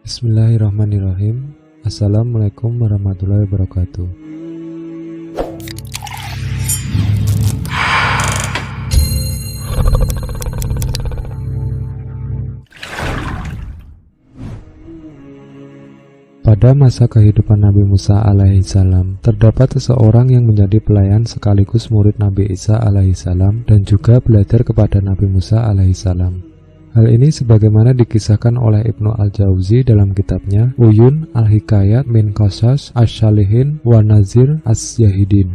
Bismillahirrahmanirrahim. Assalamualaikum warahmatullahi wabarakatuh. Pada masa kehidupan Nabi Musa alaihissalam, terdapat seseorang yang menjadi pelayan sekaligus murid Nabi Isa alaihissalam dan juga belajar kepada Nabi Musa alaihissalam. Hal ini sebagaimana dikisahkan oleh Ibnu Al-Jauzi dalam kitabnya Uyun Al-Hikayat min Qasas Asy-Syalihin wa Nazir As-Zahidin.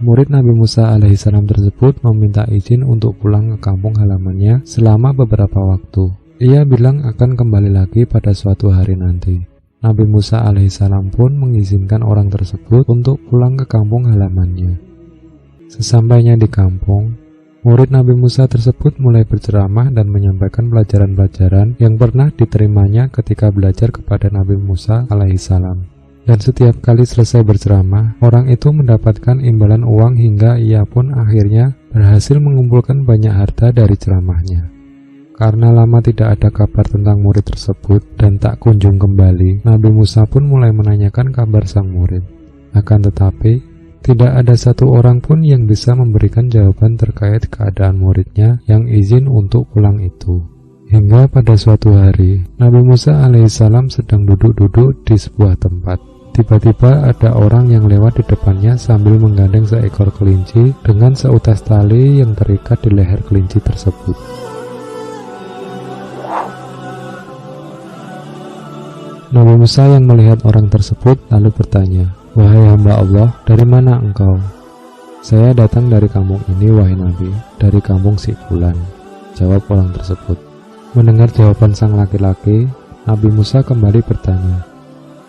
Murid Nabi Musa alaihissalam tersebut meminta izin untuk pulang ke kampung halamannya selama beberapa waktu. Ia bilang akan kembali lagi pada suatu hari nanti. Nabi Musa alaihissalam pun mengizinkan orang tersebut untuk pulang ke kampung halamannya. Sesampainya di kampung, murid Nabi Musa tersebut mulai berceramah dan menyampaikan pelajaran-pelajaran yang pernah diterimanya ketika belajar kepada Nabi Musa alaihissalam. Dan setiap kali selesai berceramah, orang itu mendapatkan imbalan uang hingga ia pun akhirnya berhasil mengumpulkan banyak harta dari ceramahnya. Karena lama tidak ada kabar tentang murid tersebut dan tak kunjung kembali, Nabi Musa pun mulai menanyakan kabar sang murid. Akan tetapi, tidak ada satu orang pun yang bisa memberikan jawaban terkait keadaan muridnya yang izin untuk pulang itu. Hingga pada suatu hari, Nabi Musa alaihissalam sedang duduk-duduk di sebuah tempat. Tiba-tiba ada orang yang lewat di depannya sambil menggandeng seekor kelinci dengan seutas tali yang terikat di leher kelinci tersebut. Nabi Musa yang melihat orang tersebut lalu bertanya, "Wahai hamba Allah, dari mana engkau?" "Saya datang dari kampung ini, wahai Nabi, dari kampung si Fulan," jawab orang tersebut. Mendengar jawaban sang laki-laki, Nabi Musa kembali bertanya,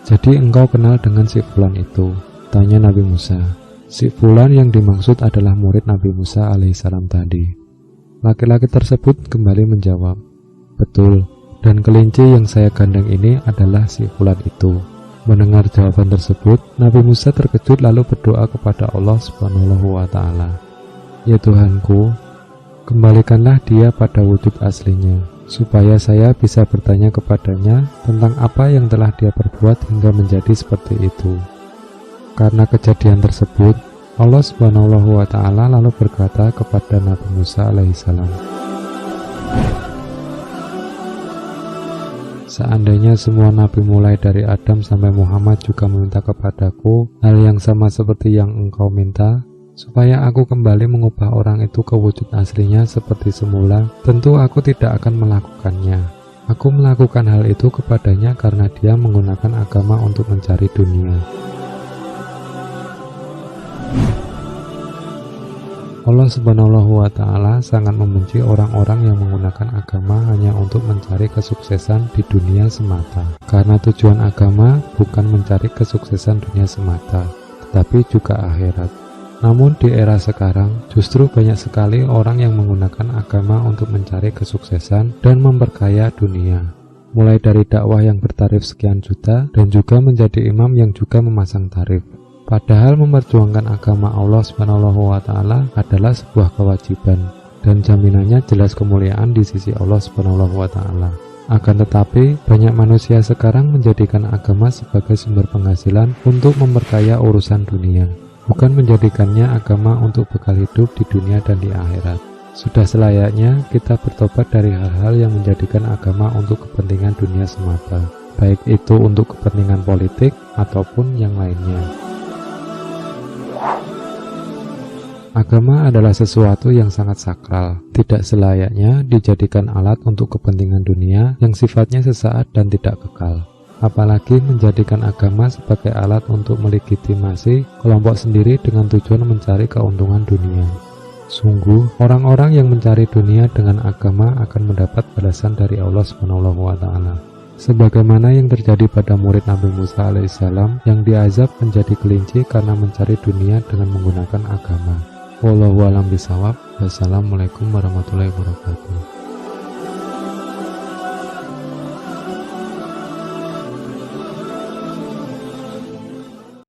"Jadi engkau kenal dengan si Fulan itu?" tanya Nabi Musa. Si Fulan yang dimaksud adalah murid Nabi Musa alaihissalam tadi. Laki-laki tersebut kembali menjawab, "Betul. Dan kelinci yang saya gandeng ini adalah si Fulan itu." Mendengar jawaban tersebut, Nabi Musa terkejut lalu berdoa kepada Allah Subhanahu wa Ta'ala, "Ya Tuhanku, kembalikanlah dia pada wujud aslinya, supaya saya bisa bertanya kepadanya tentang apa yang telah dia perbuat hingga menjadi seperti itu." Karena kejadian tersebut, Allah Subhanahu wa Ta'ala lalu berkata kepada Nabi Musa alaihissalam, "Seandainya semua nabi mulai dari Adam sampai Muhammad juga meminta kepadaku hal yang sama seperti yang engkau minta, supaya aku kembali mengubah orang itu ke wujud aslinya seperti semula, tentu aku tidak akan melakukannya. Aku melakukan hal itu kepadanya karena dia menggunakan agama untuk mencari dunia." Allah Subhanahu wa Ta'ala sangat membenci orang-orang yang menggunakan agama hanya untuk mencari kesuksesan di dunia semata. Karena tujuan agama bukan mencari kesuksesan dunia semata, tetapi juga akhirat. Namun di era sekarang, justru banyak sekali orang yang menggunakan agama untuk mencari kesuksesan dan memperkaya dunia. Mulai dari dakwah yang bertarif sekian juta dan juga menjadi imam yang juga memasang tarif. Padahal memperjuangkan agama Allah Subhanahu wa Ta'ala adalah sebuah kewajiban dan jaminannya jelas kemuliaan di sisi Allah Subhanahu wa Ta'ala. Akan tetapi, banyak manusia sekarang menjadikan agama sebagai sumber penghasilan untuk memperkaya urusan dunia, bukan menjadikannya agama untuk bekal hidup di dunia dan di akhirat. Sudah selayaknya kita bertobat dari hal-hal yang menjadikan agama untuk kepentingan dunia semata, baik itu untuk kepentingan politik ataupun yang lainnya. Agama adalah sesuatu yang sangat sakral, tidak selayaknya dijadikan alat untuk kepentingan dunia yang sifatnya sesaat dan tidak kekal. Apalagi menjadikan agama sebagai alat untuk melegitimasi kelompok sendiri dengan tujuan mencari keuntungan dunia. Sungguh, orang-orang yang mencari dunia dengan agama akan mendapat balasan dari Allah Subhanahu wa Ta'ala. Sebagaimana yang terjadi pada murid Nabi Musa alaihissalam yang diazab menjadi kelinci karena mencari dunia dengan menggunakan agama. Wallahu a'lam bishawab. Wassalamualaikum warahmatullahi wabarakatuh.